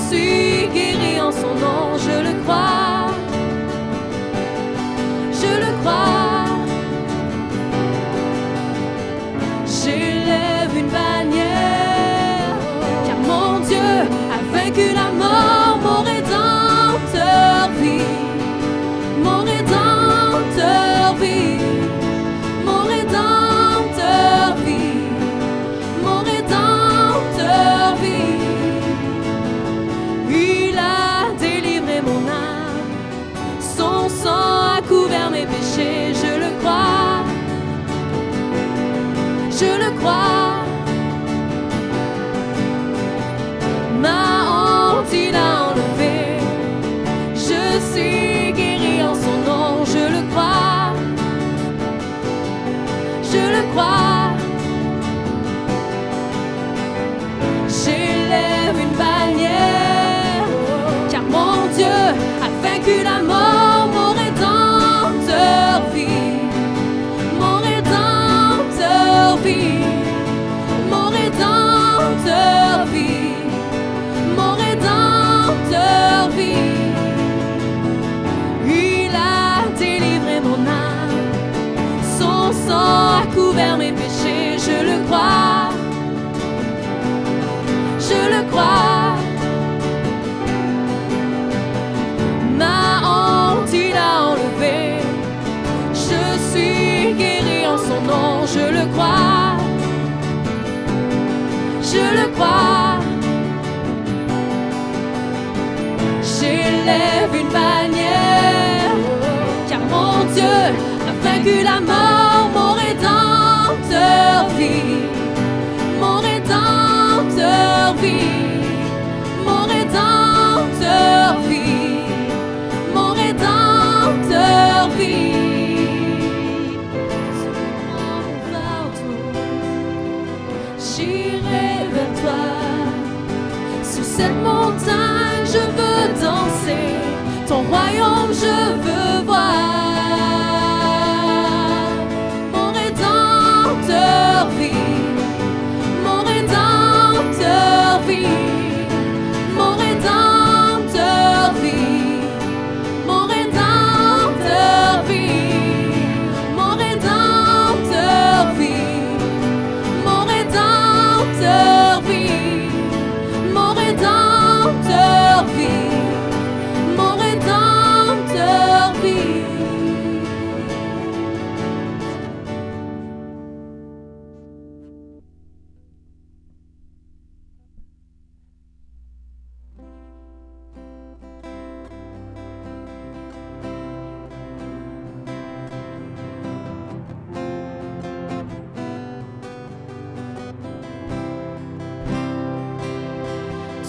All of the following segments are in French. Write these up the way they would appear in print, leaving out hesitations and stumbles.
suis guéri en son nom, je le crois. Je le crois. J'élève une bannière, car mon Dieu a vaincu la mort, mon Rédempteur vit. Mon Rédempteur vit. Mon Rédempteur vit. Mon Rédempteur vit. Il a délivré mon âme, son sang a couvert mes péchés, je le crois. Je le crois. Ma honte il a enlevé, je suis guéri en son nom, je le crois. Je le crois. J'élève une bannière, car mon Dieu a vaincu la mort, mon Rédempteur vit. Mon Rédempteur vit. Mon Rédempteur vit. Mon Rédempteur vit. Il a délivré mon âme, son sang a couvert mes péchés, je le crois. Je le crois. Ma honte il a enlevé, je suis guéri en son nom, je le crois. Je le crois. J'élève une bannière, car mon Dieu a vaincu la mort, mon Rédempteur vit. Mon Rédempteur vit. Mon Rédempteur vit. Mon Rédempteur vit. Partout, j'irai vers toi. Sur cette montagne, je veux danser. Ton royaume, je veux voir. Mon Rédempteur vit. Mon Rédempteur vit. Mon Rédempteur vit. Mon Rédempteur vit. Mon Rédempteur vit. Mon Rédempteur vit. Mon Rédempteur vit. Mon Rédempteur vit.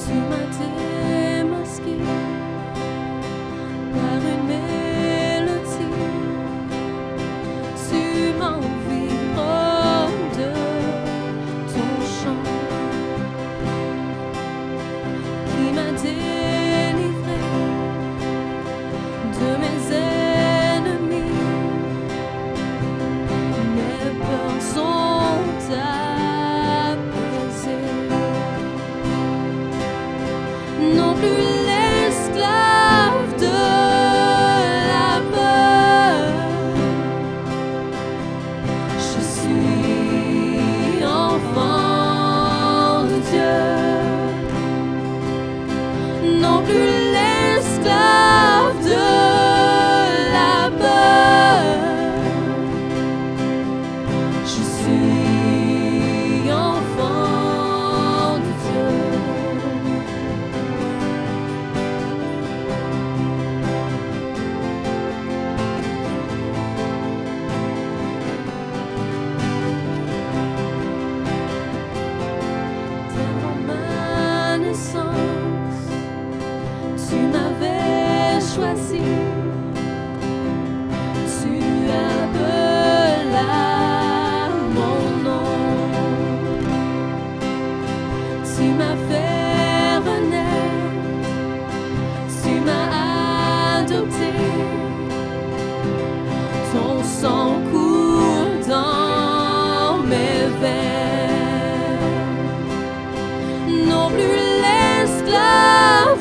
Tu m'as démasqué par une mélodie, tu m'environnes de ton chant qui m'a délivré de mes ennemis. Mes peurs sont apaisées. Non plus l'esclave de la peur, je suis enfant de Dieu. Non plus l'esclave de la peur, je suis enfant de Dieu. Dès ma naissance, tu m'avais choisi, tu appellas mon nom, tu m'as fait renaître, tu m'as adopté, ton sang coule dans mes veines. Non plus l'esclave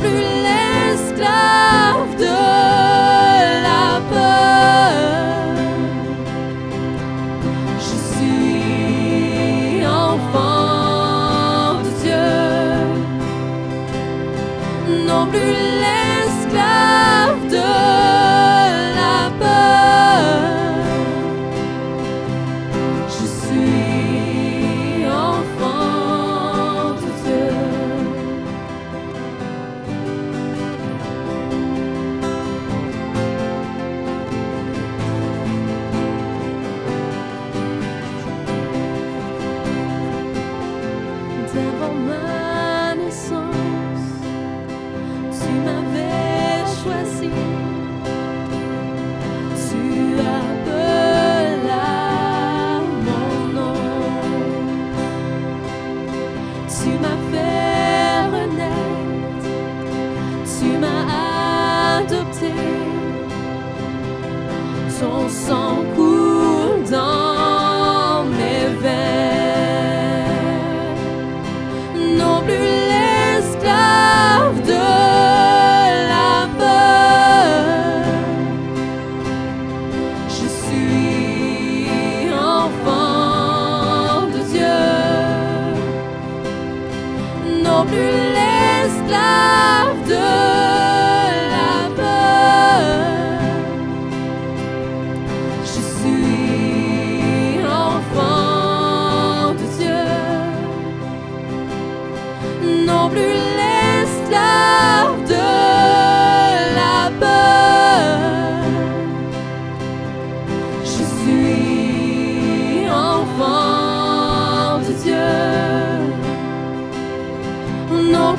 plus l'esclave de la peur. Je suis enfant de Dieu, non plus l'esclave de la peur. Je suis enfant de Dieu. D'avant ma naissance, tu m'avais choisi, tu appelas mon nom, tu m'as fait renaître, tu m'as adopté, ton sang coule dans mes veines, non plus l'esclave de la peur. Je suis enfant de Dieu, non plus l'esclave de la peur. Je suis enfant de Dieu, non plus l'esclave de la peur. Je suis enfant de Dieu, non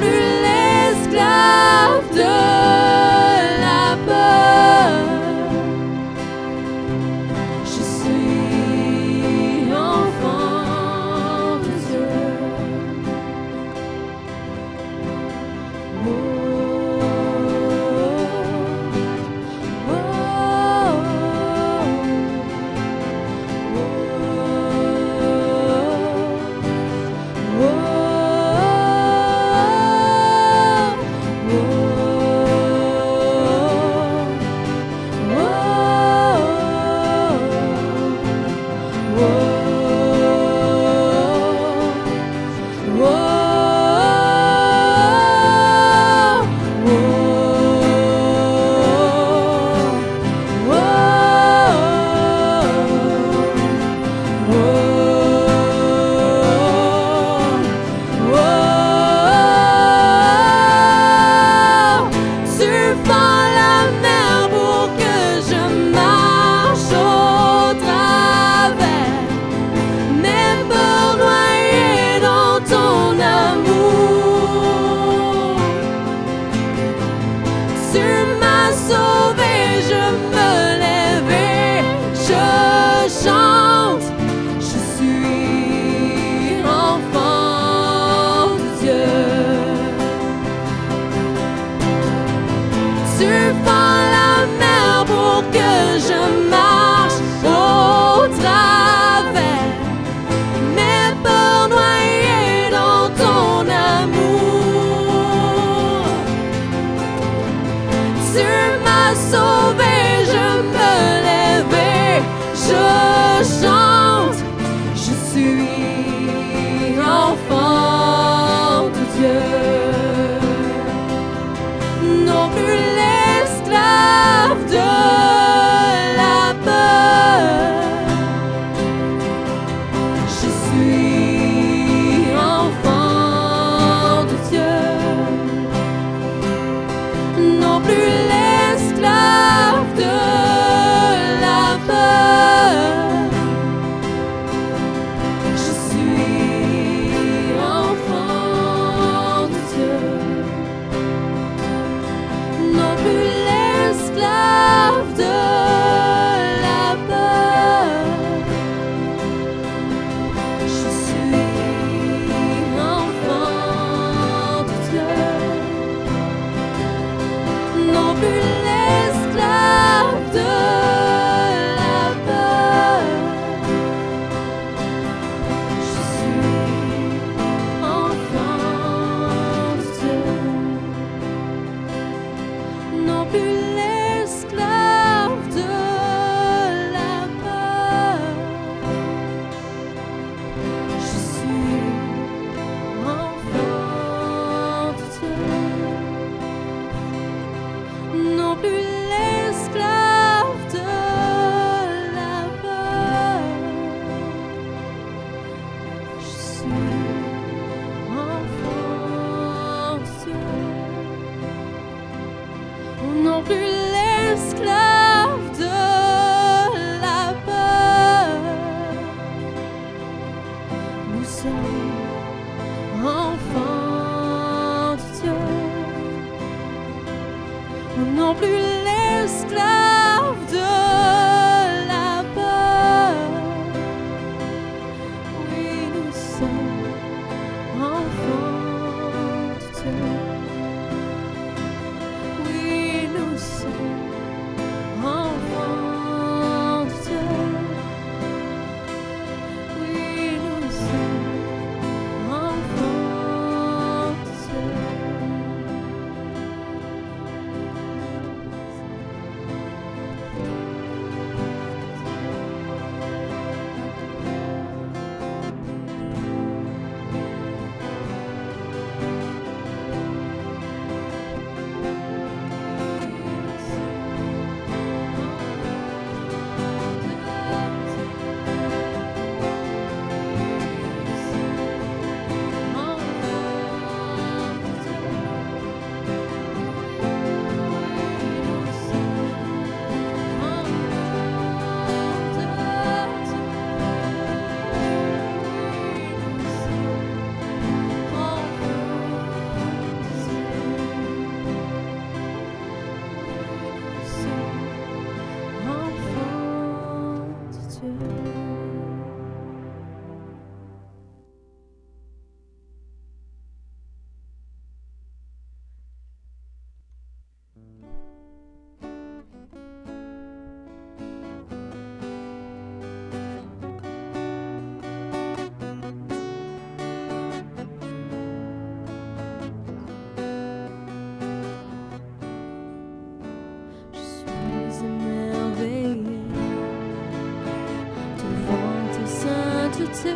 raconter.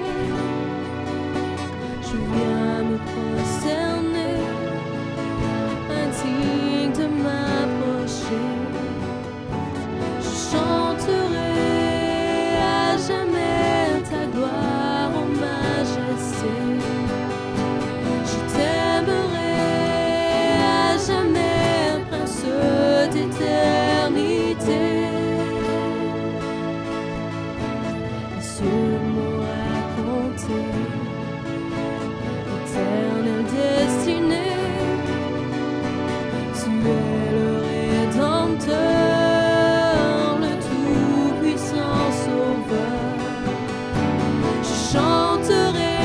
Je viens me prosterner, indigne de m'approcher. Je chanterai à jamais ta gloire, ô majesté. Je t'aimerai à jamais, prince d'éternité. Et sur mon raconté, éternelle destinée, tu es le Rédempteur, le tout-puissant Sauveur. Je chanterai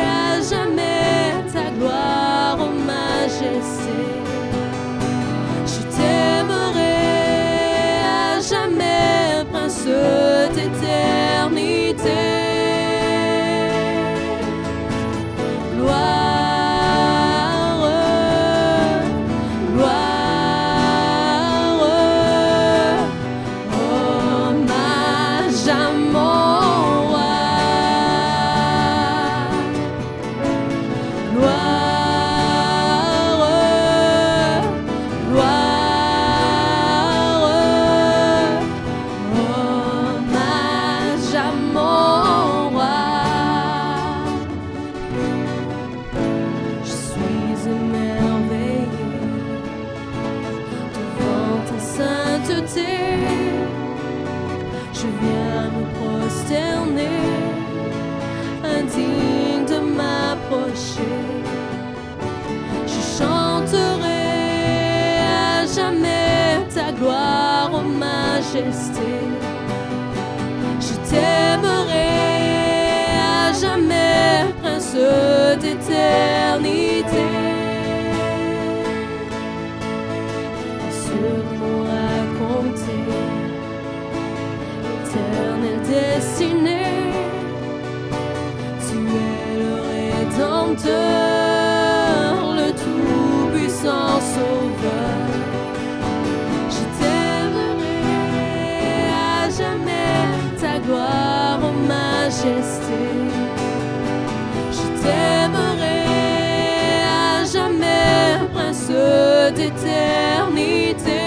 à jamais ta gloire, ô majesté. Je t'aimerai à jamais, prince d'éternité. Je viens me prosterner, indigne de m'approcher. Je chanterai à jamais ta gloire, ô majesté. Je t'aimerai à jamais, prince d'éternité. Sur mon raconté, éternelle destinée, tu es le Rédempteur, le tout-puissant Sauveur. Je t'aimerai à jamais ta gloire, ô majesté. Je t'aimerai à jamais, prince d'éternité.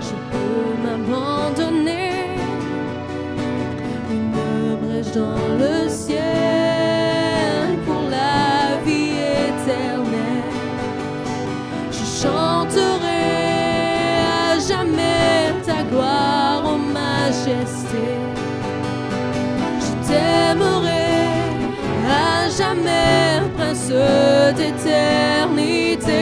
Je peux m'abandonner, une brèche dans le ciel pour la vie éternelle. Je chanterai à jamais ta gloire, ô majesté. Je t'aimerai à jamais, prince d'éternité.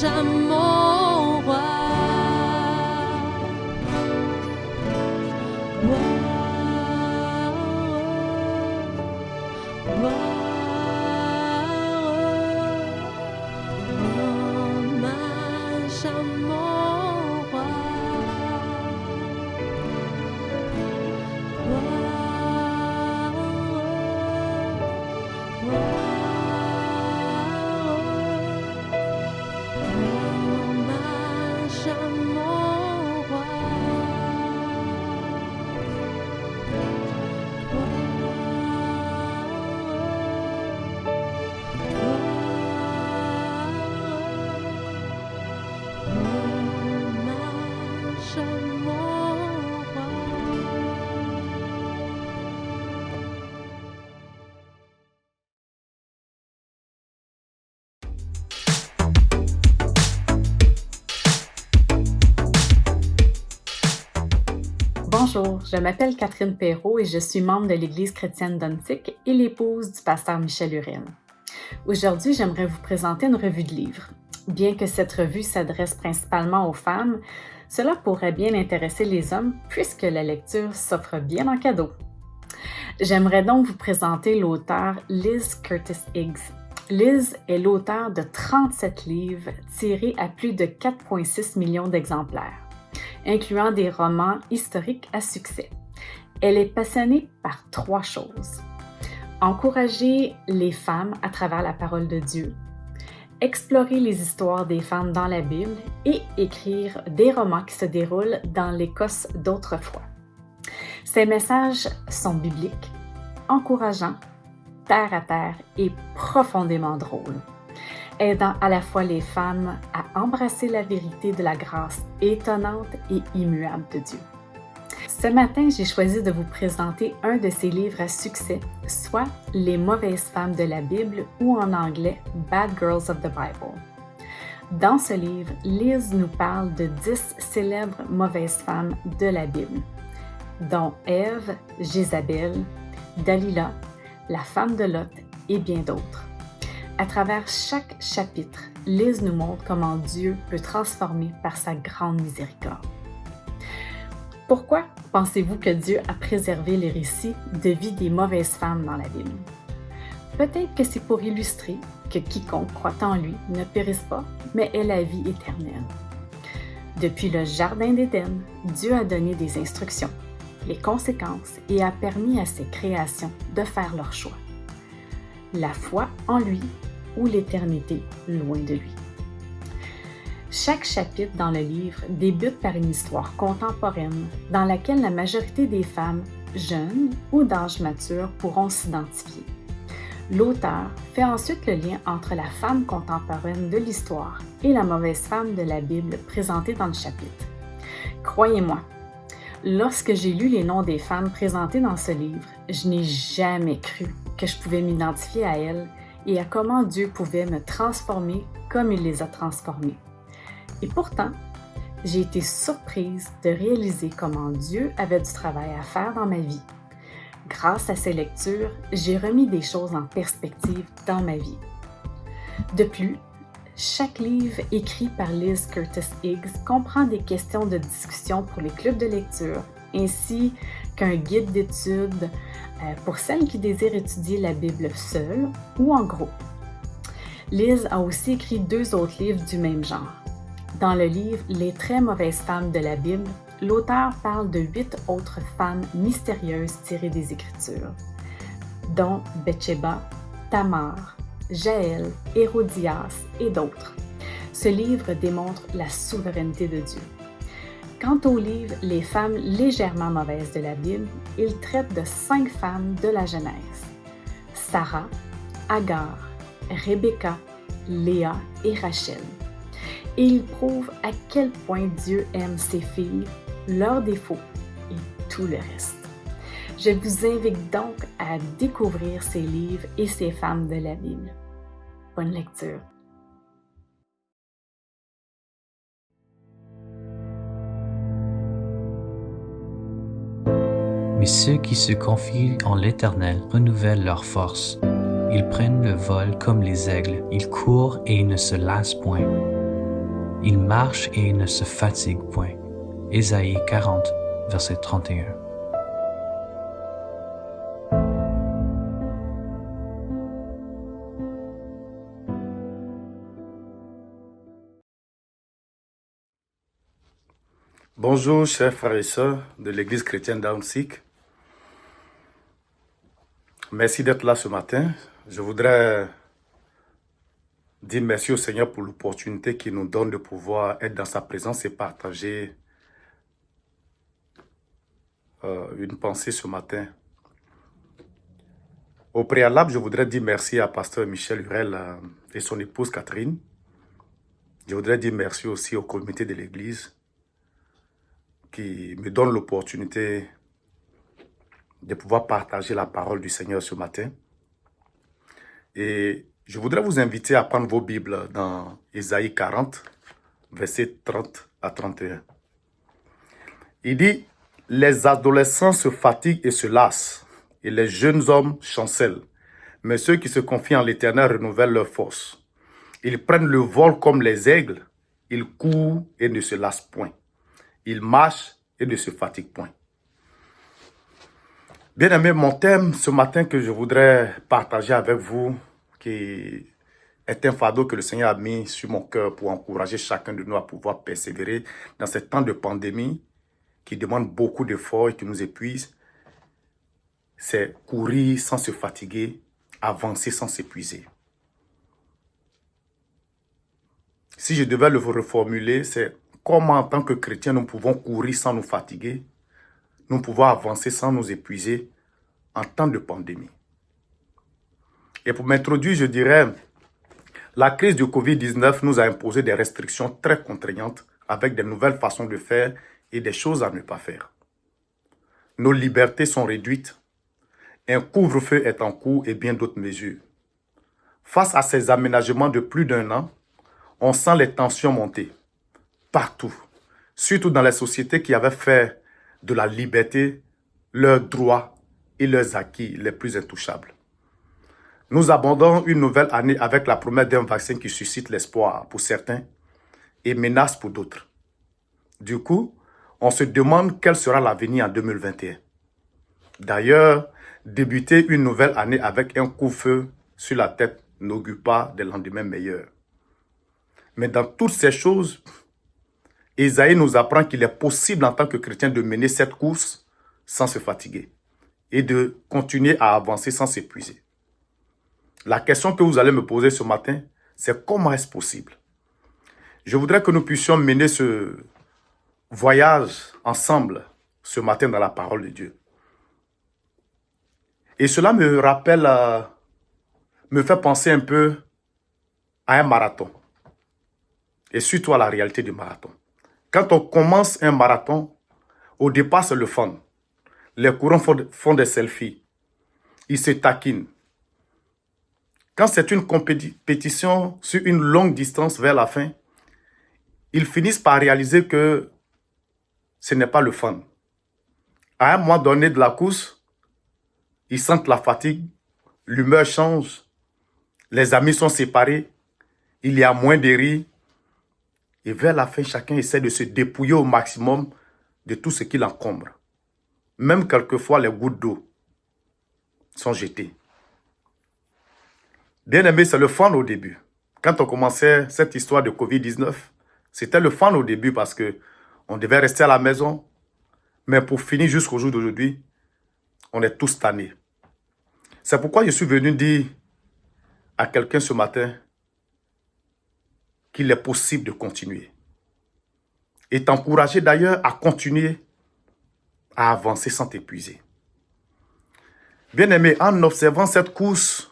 hommage à mon roi. Hommage à mon roi. Hommage à mon roi. Hommage à mon roi. Bonjour, je m'appelle Catherine Perrault et je suis membre de l'Église chrétienne d'Ontic et l'épouse du pasteur Michel Hurel. Aujourd'hui, j'aimerais vous présenter une revue de livres. Bien que cette revue s'adresse principalement aux femmes, cela pourrait bien intéresser les hommes puisque la lecture s'offre bien en cadeau. J'aimerais donc vous présenter l'auteure Liz Curtis Higgs. Liz est l'auteure de 37 livres tirés à plus de 4,6 millions d'exemplaires, incluant des romans historiques à succès. Elle est passionnée par 3 choses. Encourager les femmes à travers la parole de Dieu, explorer les histoires des femmes dans la Bible et écrire des romans qui se déroulent dans l'Écosse d'autrefois. Ces messages sont bibliques, encourageants, terre à terre et profondément drôles, aidant à la fois les femmes à embrasser la vérité de la grâce étonnante et immuable de Dieu. Ce matin, j'ai choisi de vous présenter un de ses livres à succès, soit Les mauvaises femmes de la Bible ou en anglais Bad Girls of the Bible. Dans ce livre, Liz nous parle de 10 célèbres mauvaises femmes de la Bible, dont Ève, Jézabel, Dalila, la femme de Lot et bien d'autres. À travers chaque chapitre, Liz nous montre comment Dieu peut transformer par sa grande miséricorde. Pourquoi pensez-vous que Dieu a préservé les récits de vie des mauvaises femmes dans la Bible? Peut-être que c'est pour illustrer que quiconque croit en lui ne périsse pas, mais ait la vie éternelle. Depuis le Jardin d'Éden, Dieu a donné des instructions, les conséquences et a permis à ses créations de faire leur choix. La foi en lui ou l'éternité loin de lui. Chaque chapitre dans le livre débute par une histoire contemporaine dans laquelle la majorité des femmes, jeunes ou d'âge mature, pourront s'identifier. L'auteur fait ensuite le lien entre la femme contemporaine de l'histoire et la mauvaise femme de la Bible présentée dans le chapitre. Croyez-moi, lorsque j'ai lu les noms des femmes présentées dans ce livre, je n'ai jamais cru que je pouvais m'identifier à elles et à comment Dieu pouvait me transformer comme il les a transformées. Et pourtant, j'ai été surprise de réaliser comment Dieu avait du travail à faire dans ma vie. Grâce à ces lectures, j'ai remis des choses en perspective dans ma vie. De plus, chaque livre écrit par Liz Curtis Higgs comprend des questions de discussion pour les clubs de lecture, ainsi qu'un guide d'études pour celles qui désirent étudier la Bible seule ou en groupe. Liz a aussi écrit 2 autres livres du même genre. Dans le livre « Les très mauvaises femmes de la Bible », l'auteur parle de 8 autres femmes mystérieuses tirées des Écritures, dont Bathsheba, Tamar, Jaël, Hérodias et d'autres. Ce livre démontre la souveraineté de Dieu. Quant au livre « Les femmes légèrement mauvaises de la Bible », il traite de 5 femmes de la Genèse: Sarah, Agar, Rebecca, Léa et Rachel. Et il prouve à quel point Dieu aime ses filles, leurs défauts et tout le reste. Je vous invite donc à découvrir ces livres et ces femmes de la Bible. Bonne lecture! Mais ceux qui se confient en l'Éternel renouvellent leur force. Ils prennent le vol comme les aigles, ils courent et ils ne se lassent point. Il marche et il ne se fatigue point. Ésaïe 40, verset 31. Bonjour, chers frères et sœurs de l'Église chrétienne d'Aunsic. Merci d'être là ce matin. Je voudrais dire merci au Seigneur pour l'opportunité qu'il nous donne de pouvoir être dans sa présence et partager une pensée ce matin. Au préalable, je voudrais dire merci à pasteur Michel Hurel et son épouse Catherine. Je voudrais dire merci aussi au comité de l'Église qui me donne l'opportunité de pouvoir partager la parole du Seigneur ce matin. Et je voudrais vous inviter à prendre vos Bibles dans Ésaïe 40, versets 30 à 31. Il dit, « Les adolescents se fatiguent et se lassent, et les jeunes hommes chancellent. Mais ceux qui se confient en l'Éternel renouvellent leur force. Ils prennent le vol comme les aigles, ils courent et ne se lassent point. Ils marchent et ne se fatiguent point. » Bien-aimés, mon thème ce matin que je voudrais partager avec vous, qui est un fardeau que le Seigneur a mis sur mon cœur pour encourager chacun de nous à pouvoir persévérer dans ce temps de pandémie qui demande beaucoup d'efforts et qui nous épuise, c'est courir sans se fatiguer, avancer sans s'épuiser. Si je devais le reformuler, c'est comment en tant que chrétiens nous pouvons courir sans nous fatiguer, nous pouvons avancer sans nous épuiser en temps de pandémie. Et pour m'introduire, je dirais, la crise du Covid-19 nous a imposé des restrictions très contraignantes avec de nouvelles façons de faire et des choses à ne pas faire. Nos libertés sont réduites, un couvre-feu est en cours et bien d'autres mesures. Face à ces aménagements de plus d'un an, on sent les tensions monter partout, surtout dans les sociétés qui avaient fait de la liberté leurs droits et leurs acquis les plus intouchables. Nous abordons une nouvelle année avec la promesse d'un vaccin qui suscite l'espoir pour certains et menace pour d'autres. Du coup, on se demande quel sera l'avenir en 2021. D'ailleurs, débuter une nouvelle année avec un couvre-feu sur la tête n'augure pas des lendemains meilleurs. Mais dans toutes ces choses, Ésaïe nous apprend qu'il est possible en tant que chrétien de mener cette course sans se fatiguer et de continuer à avancer sans s'épuiser. La question que vous allez me poser ce matin, c'est comment est-ce possible? Je voudrais que nous puissions mener ce voyage ensemble ce matin dans la parole de Dieu. Et cela me rappelle, me fait penser un peu à un marathon. Et surtout à la réalité du marathon. Quand on commence un marathon, au départ c'est le fun. Les courants font des selfies. Ils se taquinent. Quand c'est une compétition sur une longue distance vers la fin, ils finissent par réaliser que ce n'est pas le fun. À un moment donné de la course, ils sentent la fatigue, l'humeur change, les amis sont séparés, il y a moins de rires. Et vers la fin, chacun essaie de se dépouiller au maximum de tout ce qui l'encombre. Même quelquefois, les gouttes d'eau sont jetées. Bien aimé, c'est le fun au début. Quand on commençait cette histoire de Covid-19, c'était le fun au début parce qu'on devait rester à la maison. Mais pour finir jusqu'au jour d'aujourd'hui, on est tous tannés. C'est pourquoi je suis venu dire à quelqu'un ce matin qu'il est possible de continuer. Et t'encourager d'ailleurs à continuer à avancer sans t'épuiser. Bien aimé, en observant cette course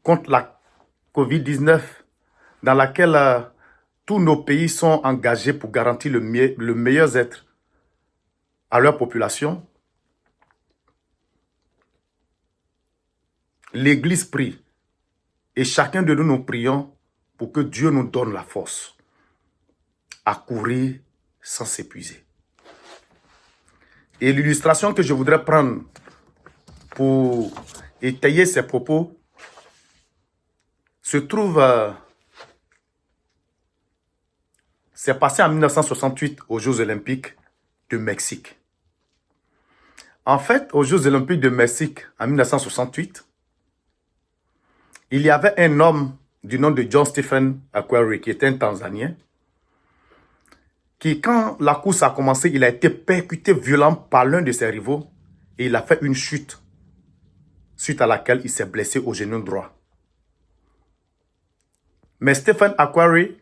contre la Covid-19, dans laquelle tous nos pays sont engagés pour garantir le meilleur être à leur population, l'Église prie et chacun de nous, nous prions pour que Dieu nous donne la force à courir sans s'épuiser. Et l'illustration que je voudrais prendre pour étayer ces propos se trouve C'est passé en 1968 aux Jeux Olympiques de Mexique. En fait, aux Jeux Olympiques de Mexique en 1968, il y avait un homme du nom de John Stephen Akhwari, qui était un Tanzanien, qui, quand la course a commencé, il a été percuté violemment par l'un de ses rivaux et il a fait une chute, suite à laquelle il s'est blessé au genou droit. Mais Stephen Akhwari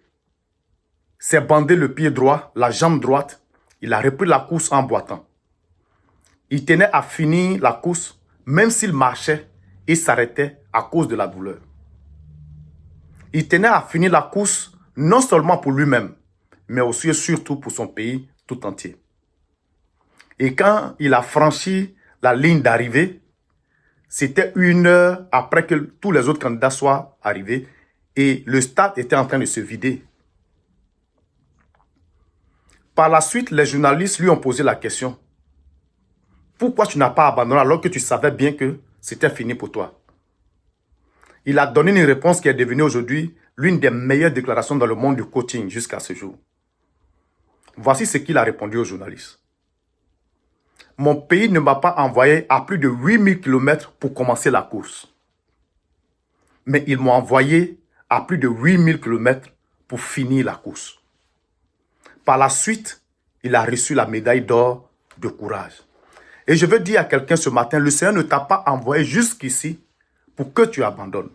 s'est bandé le pied droit, la jambe droite, il a repris la course en boitant. Il tenait à finir la course, même s'il marchait et s'arrêtait à cause de la douleur. Il tenait à finir la course non seulement pour lui-même, mais aussi et surtout pour son pays tout entier. Et quand il a franchi la ligne d'arrivée, c'était 1 heure après que tous les autres candidats soient arrivés et le stade était en train de se vider. Par la suite, les journalistes lui ont posé la question: pourquoi tu n'as pas abandonné alors que tu savais bien que c'était fini pour toi? Il a donné une réponse qui est devenue aujourd'hui l'une des meilleures déclarations dans le monde du coaching jusqu'à ce jour. Voici ce qu'il a répondu aux journalistes. Mon pays ne m'a pas envoyé à plus de 8000 km pour commencer la course. Mais ils m'ont envoyé à plus de 8000 km pour finir la course. Par la suite, il a reçu la médaille d'or de courage. Et je veux dire à quelqu'un ce matin, le Seigneur ne t'a pas envoyé jusqu'ici pour que tu abandonnes.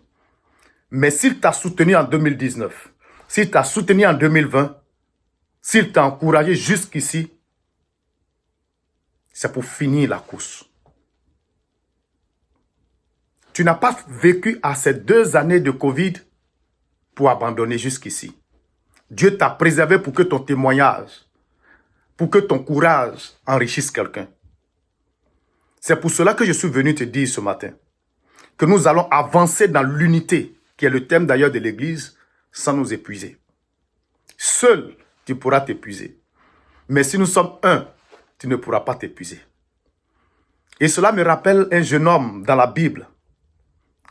Mais s'il t'a soutenu en 2019, s'il t'a soutenu en 2020, s'il t'a encouragé jusqu'ici, c'est pour finir la course. Tu n'as pas vécu à ces 2 années de Covid pour abandonner jusqu'ici. Dieu t'a préservé pour que ton témoignage, pour que ton courage enrichisse quelqu'un. C'est pour cela que je suis venu te dire ce matin que nous allons avancer dans l'unité, qui est le thème d'ailleurs de l'Église, sans nous épuiser. Seul, tu pourras t'épuiser. Mais si nous sommes un, tu ne pourras pas t'épuiser. Et cela me rappelle un jeune homme dans la Bible.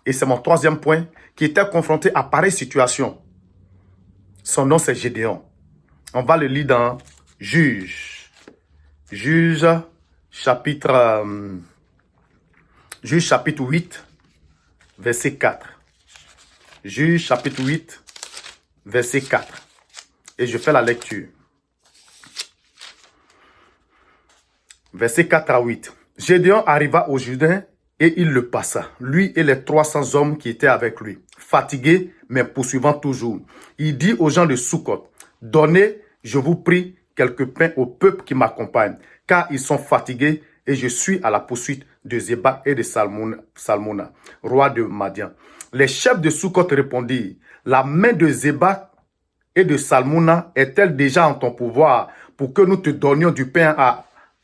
Et c'est mon 3e point, qui était confronté à pareille situation. Son nom, c'est Gédéon. On va le lire dans Juges. Juges, chapitre 8, verset 4. Juges, chapitre 8, verset 4. Et je fais la lecture. Verset 4 à 8. Gédéon arriva au Jourdain et il le passa, lui et les 300 hommes qui étaient avec lui, fatigués mais poursuivant toujours. Il dit aux gens de Sukkot: donnez, je vous prie, quelques pains au peuple qui m'accompagne, car ils sont fatigués et je suis à la poursuite de Zéba et de Salmona, roi de Madian. Les chefs de Sukkot répondirent: la main de Zéba et de Salmona est-elle déjà en ton pouvoir pour que nous te donnions du pain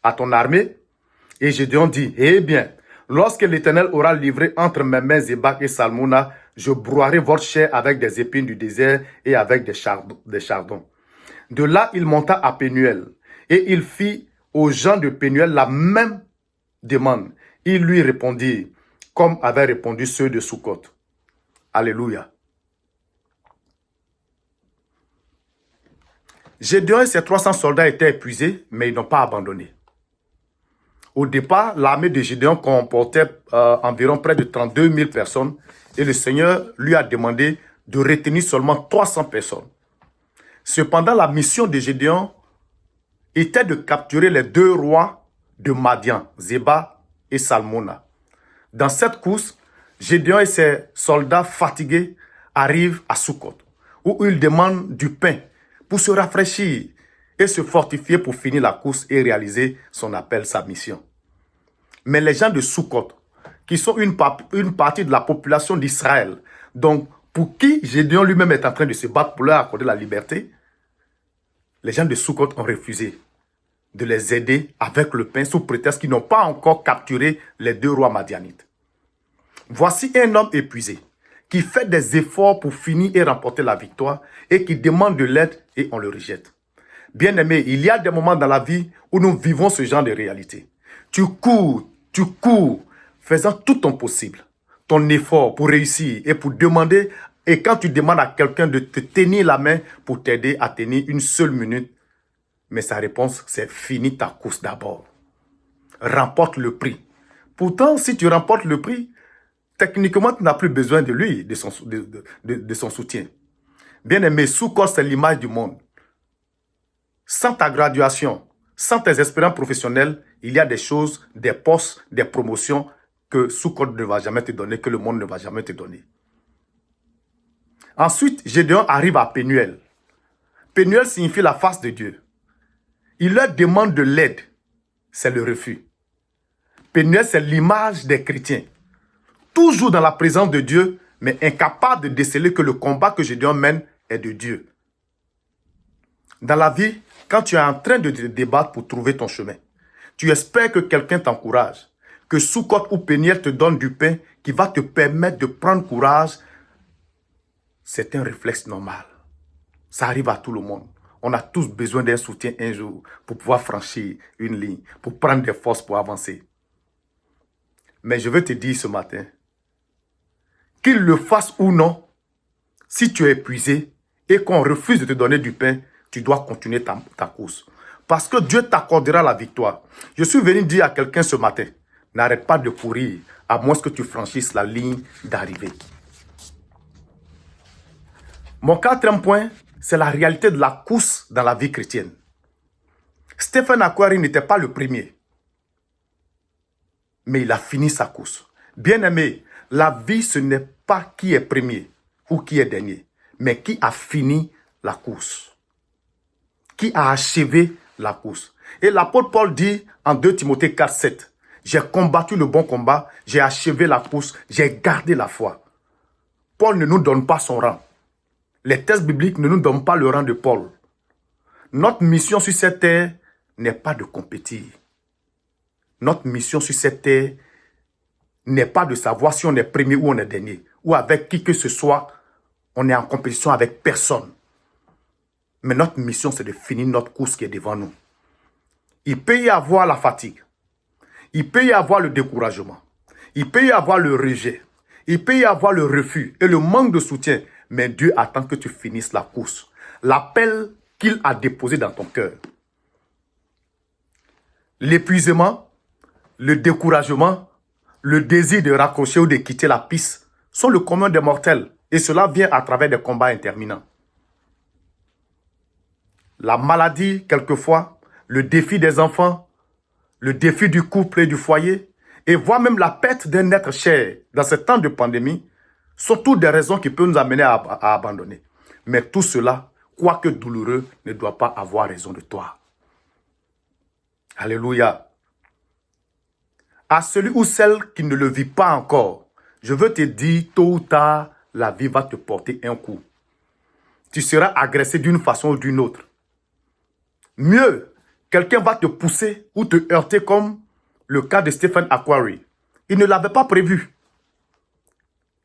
à ton armée? Et Gédéon dit: eh bien, lorsque l'Éternel aura livré entre mes mains Zéba et Salmona, je broierai votre chair avec des épines du désert et avec des chardons. De là, il monta à Pénuel et il fit aux gens de Pénuel la même demande. Ils lui répondirent comme avaient répondu ceux de Sukkot. Alléluia. Gédéon et ses 300 soldats étaient épuisés, mais ils n'ont pas abandonné. Au départ, l'armée de Gédéon comportait environ près de 32 000 personnes et le Seigneur lui a demandé de retenir seulement 300 personnes. Cependant, la mission de Gédéon était de capturer les 2 rois de Madian, Zéba et Salmona. Dans cette course, Gédéon et ses soldats fatigués arrivent à Sukkot, où ils demandent du pain pour se rafraîchir et se fortifier pour finir la course et réaliser son appel, sa mission. Mais les gens de Sukkot, qui sont une partie de la population d'Israël, donc pour qui Gédéon lui-même est en train de se battre pour leur accorder la liberté, les gens de Sukkot ont refusé de les aider avec le pain sous prétexte qu'ils n'ont pas encore capturé les 2 rois madianites. Voici un homme épuisé qui fait des efforts pour finir et remporter la victoire et qui demande de l'aide et on le rejette. Bien-aimé, il y a des moments dans la vie où nous vivons ce genre de réalité. Tu cours, faisant tout ton possible, ton effort pour réussir et pour demander Et quand tu demandes à quelqu'un de te tenir la main pour t'aider à tenir une seule minute, mais sa réponse, c'est finis ta course d'abord. Remporte le prix. Pourtant, si tu remportes le prix, techniquement, tu n'as plus besoin de lui, de son soutien. Bien-aimé, Soukot, c'est l'image du monde. Sans ta graduation, sans tes expériences professionnelles, il y a des choses, des postes, des promotions que Soukot ne va jamais te donner, que le monde ne va jamais te donner. Ensuite, Gédéon arrive à Pénuel. Pénuel signifie la face de Dieu. Il leur demande de l'aide. C'est le refus. Pénuel, c'est l'image des chrétiens. Toujours dans la présence de Dieu, mais incapable de déceler que le combat que Gédéon mène est de Dieu. Dans la vie, quand tu es en train de te débattre pour trouver ton chemin, tu espères que quelqu'un t'encourage, que Soukot ou Pénuel te donne du pain qui va te permettre de prendre courage. C'est un réflexe normal. Ça arrive à tout le monde. On a tous besoin d'un soutien un jour pour pouvoir franchir une ligne, pour prendre des forces pour avancer. Mais je veux te dire ce matin, qu'il le fasse ou non, si tu es épuisé et qu'on refuse de te donner du pain, tu dois continuer ta course. Parce que Dieu t'accordera la victoire. Je suis venu dire à quelqu'un ce matin, n'arrête pas de courir, à moins que tu franchisses la ligne d'arrivée. Mon quatrième point, c'est la réalité de la course dans la vie chrétienne. Stephen Akhwari n'était pas le premier, mais il a fini sa course. Bien-aimé, la vie, ce n'est pas qui est premier ou qui est dernier, mais qui a fini la course, qui a achevé la course. Et l'apôtre Paul dit en 2 Timothée 4, 7, « J'ai combattu le bon combat, j'ai achevé la course, j'ai gardé la foi. » Paul ne nous donne pas son rang. Les textes bibliques ne nous donnent pas le rang de Paul. Notre mission sur cette terre n'est pas de compétir. Notre mission sur cette terre n'est pas de savoir si on est premier ou on est dernier, ou avec qui que ce soit, on est en compétition avec personne. Mais notre mission, c'est de finir notre course qui est devant nous. Il peut y avoir la fatigue. Il peut y avoir le découragement. Il peut y avoir le rejet. Il peut y avoir le refus et le manque de soutien. Mais Dieu attend que tu finisses la course. L'appel qu'il a déposé dans ton cœur. L'épuisement, le découragement, le désir de raccrocher ou de quitter la piste sont le commun des mortels. Et cela vient à travers des combats interminants. La maladie, quelquefois, le défi des enfants, le défi du couple et du foyer, et voire même la perte d'un être cher dans ce temps de pandémie, sont toutes des raisons qui peuvent nous amener à abandonner. Mais tout cela, quoique douloureux, ne doit pas avoir raison de toi. Alléluia. À celui ou celle qui ne le vit pas encore, je veux te dire, tôt ou tard, la vie va te porter un coup. Tu seras agressé d'une façon ou d'une autre. Mieux, quelqu'un va te pousser ou te heurter comme le cas de Stephen Akhwari. Il ne l'avait pas prévu.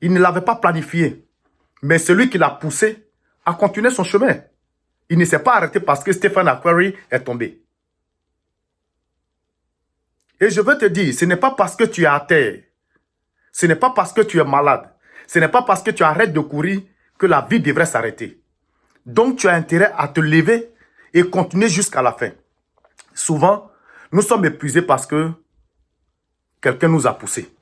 Il ne l'avait pas planifié. Mais celui qui l'a poussé a continué son chemin. Il ne s'est pas arrêté parce que Stephen Akhwari est tombé. Et je veux te dire, ce n'est pas parce que tu es à terre, ce n'est pas parce que tu es malade, ce n'est pas parce que tu arrêtes de courir que la vie devrait s'arrêter. Donc tu as intérêt à te lever et continuer jusqu'à la fin. Souvent, nous sommes épuisés parce que quelqu'un nous a poussés.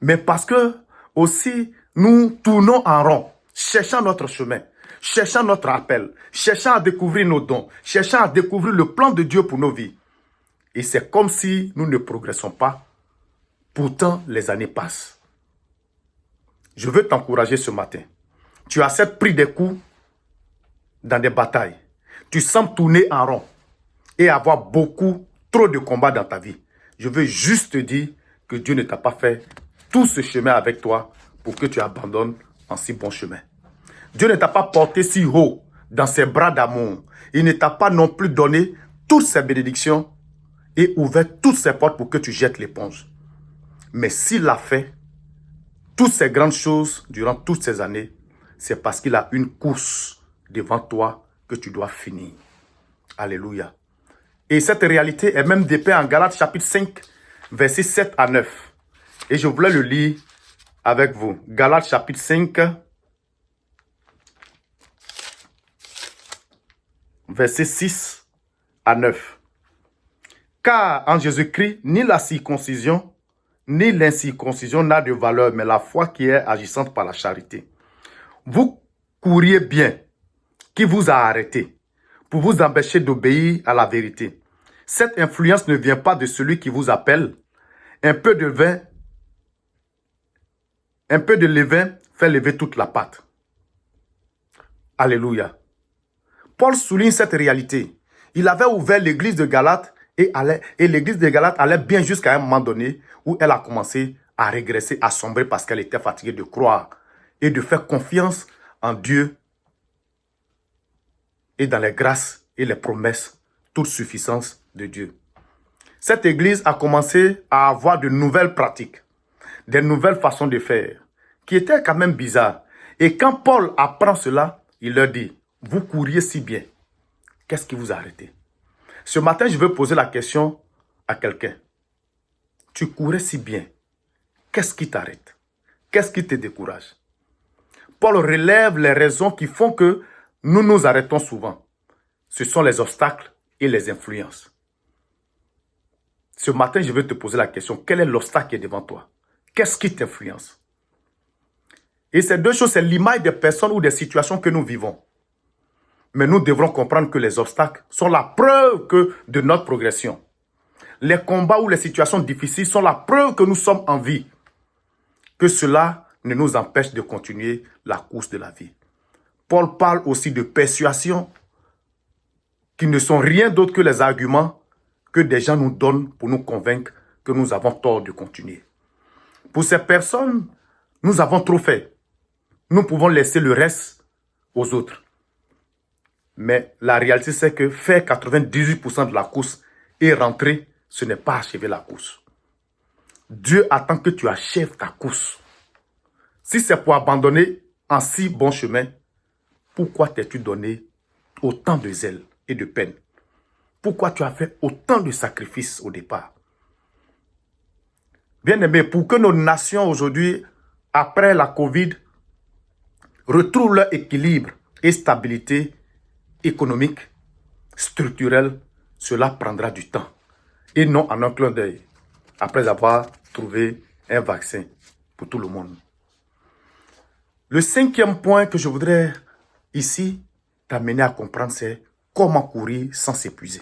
Mais parce que aussi, nous tournons en rond, cherchant notre chemin, cherchant notre appel, cherchant à découvrir nos dons, cherchant à découvrir le plan de Dieu pour nos vies. Et c'est comme si nous ne progressons pas. Pourtant, les années passent. Je veux t'encourager ce matin. Tu as certes pris des coups dans des batailles. Tu sembles tourner en rond et avoir trop de combats dans ta vie. Je veux juste te dire que Dieu ne t'a pas fait tout ce chemin avec toi pour que tu abandonnes en si bon chemin. Dieu ne t'a pas porté si haut dans ses bras d'amour. Il ne t'a pas non plus donné toutes ses bénédictions et ouvert toutes ses portes pour que tu jettes l'éponge. Mais s'il a fait toutes ces grandes choses durant toutes ces années, c'est parce qu'il a une course devant toi que tu dois finir. Alléluia. Et cette réalité est même dépeinte en Galates chapitre 5, versets 7 à 9. Et je voulais le lire avec vous. Galates chapitre 5, versets 6 à 9. Car en Jésus-Christ, ni la circoncision, ni l'incirconcision n'a de valeur, mais la foi qui est agissante par la charité. Vous couriez bien, qui vous a arrêté, pour vous empêcher d'obéir à la vérité. Cette influence ne vient pas de celui qui vous appelle. Un peu de levain fait lever toute la pâte. Alléluia. Paul souligne cette réalité. Il avait ouvert l'église de Galate et l'église de Galate allait bien jusqu'à un moment donné où elle a commencé à régresser, à sombrer parce qu'elle était fatiguée de croire et de faire confiance en Dieu et dans les grâces et les promesses, toute suffisance de Dieu. Cette église a commencé à avoir de nouvelles pratiques, des nouvelles façons de faire, qui étaient quand même bizarres. Et quand Paul apprend cela, il leur dit, vous couriez si bien, qu'est-ce qui vous a arrêté? Ce matin, je veux poser la question à quelqu'un. Tu courais si bien, qu'est-ce qui t'arrête? Qu'est-ce qui te décourage? Paul relève les raisons qui font que nous nous arrêtons souvent. Ce sont les obstacles et les influences. Ce matin, je vais te poser la question. Quel est l'obstacle qui est devant toi? Qu'est-ce qui t'influence? Et ces deux choses, c'est l'image des personnes ou des situations que nous vivons. Mais nous devrons comprendre que les obstacles sont la preuve de notre progression. Les combats ou les situations difficiles sont la preuve que nous sommes en vie. Que cela ne nous empêche de continuer la course de la vie. Paul parle aussi de persuasion qui ne sont rien d'autre que les arguments que des gens nous donnent pour nous convaincre que nous avons tort de continuer. Pour ces personnes, nous avons trop fait. Nous pouvons laisser le reste aux autres. Mais la réalité, c'est que faire 98% de la course et rentrer, ce n'est pas achever la course. Dieu attend que tu achèves ta course. Si c'est pour abandonner en si bon chemin, pourquoi t'es-tu donné autant de zèle et de peine? Pourquoi tu as fait autant de sacrifices au départ? Bien-aimés, pour que nos nations aujourd'hui, après la Covid, retrouvent leur équilibre et stabilité économique, structurelle, cela prendra du temps. Et non en un clin d'œil, après avoir trouvé un vaccin pour tout le monde. Le cinquième point que je voudrais ici t'amener à comprendre, c'est comment courir sans s'épuiser.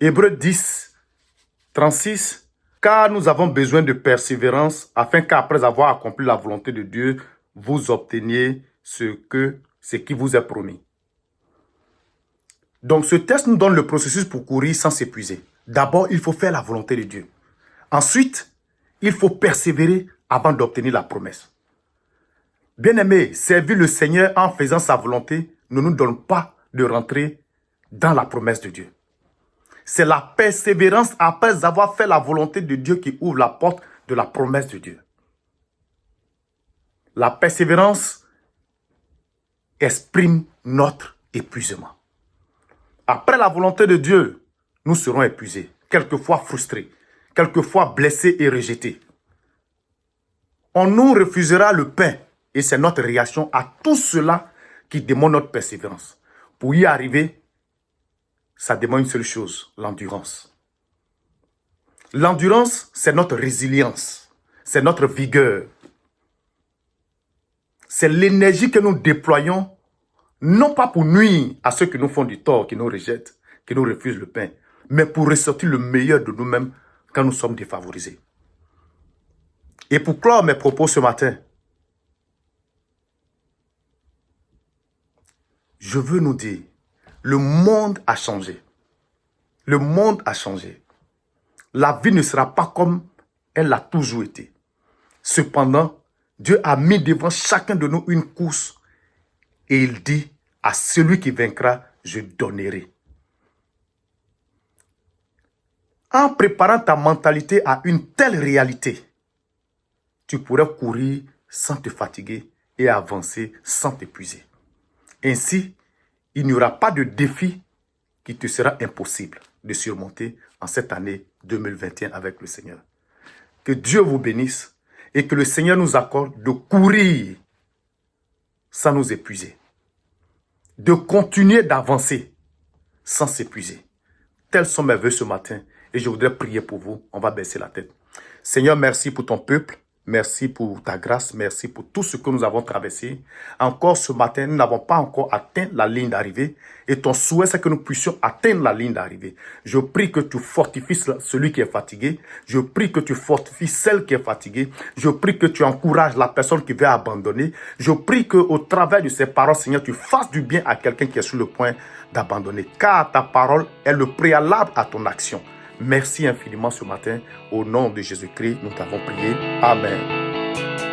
Hébreux 10, 36, car nous avons besoin de persévérance afin qu'après avoir accompli la volonté de Dieu, vous obteniez ce qui vous est promis. Donc ce texte nous donne le processus pour courir sans s'épuiser. D'abord, il faut faire la volonté de Dieu. Ensuite, il faut persévérer avant d'obtenir la promesse. Bien-aimés, servir le Seigneur en faisant sa volonté ne nous donne pas de rentrer dans la promesse de Dieu. C'est la persévérance après avoir fait la volonté de Dieu qui ouvre la porte de la promesse de Dieu. La persévérance exprime notre épuisement. Après la volonté de Dieu, nous serons épuisés, quelquefois frustrés, quelquefois blessés et rejetés. On nous refusera le pain et c'est notre réaction à tout cela qui demande notre persévérance. Pour y arriver, ça demande une seule chose, l'endurance. L'endurance, c'est notre résilience, c'est notre vigueur. C'est l'énergie que nous déployons, non pas pour nuire à ceux qui nous font du tort, qui nous rejettent, qui nous refusent le pain, mais pour ressortir le meilleur de nous-mêmes quand nous sommes défavorisés. Et pour clore mes propos ce matin, je veux nous dire, le monde a changé. Le monde a changé. La vie ne sera pas comme elle a toujours été. Cependant, Dieu a mis devant chacun de nous une course et il dit, à celui qui vaincra, je donnerai. En préparant ta mentalité à une telle réalité, tu pourrais courir sans te fatiguer et avancer sans t'épuiser. Ainsi, il n'y aura pas de défi qui te sera impossible de surmonter en cette année 2021 avec le Seigneur. Que Dieu vous bénisse et que le Seigneur nous accorde de courir sans nous épuiser, de continuer d'avancer sans s'épuiser. Tels sont mes vœux ce matin et je voudrais prier pour vous. On va baisser la tête. Seigneur, merci pour ton peuple. Merci pour ta grâce, merci pour tout ce que nous avons traversé. Encore ce matin, nous n'avons pas encore atteint la ligne d'arrivée. Et ton souhait, c'est que nous puissions atteindre la ligne d'arrivée. Je prie que tu fortifies celui qui est fatigué. Je prie que tu fortifies celle qui est fatiguée. Je prie que tu encourages la personne qui veut abandonner. Je prie qu'au travers de ces paroles, Seigneur, tu fasses du bien à quelqu'un qui est sur le point d'abandonner. Car ta parole est le préalable à ton action. Merci infiniment ce matin. Au nom de Jésus-Christ, nous t'avons prié. Amen.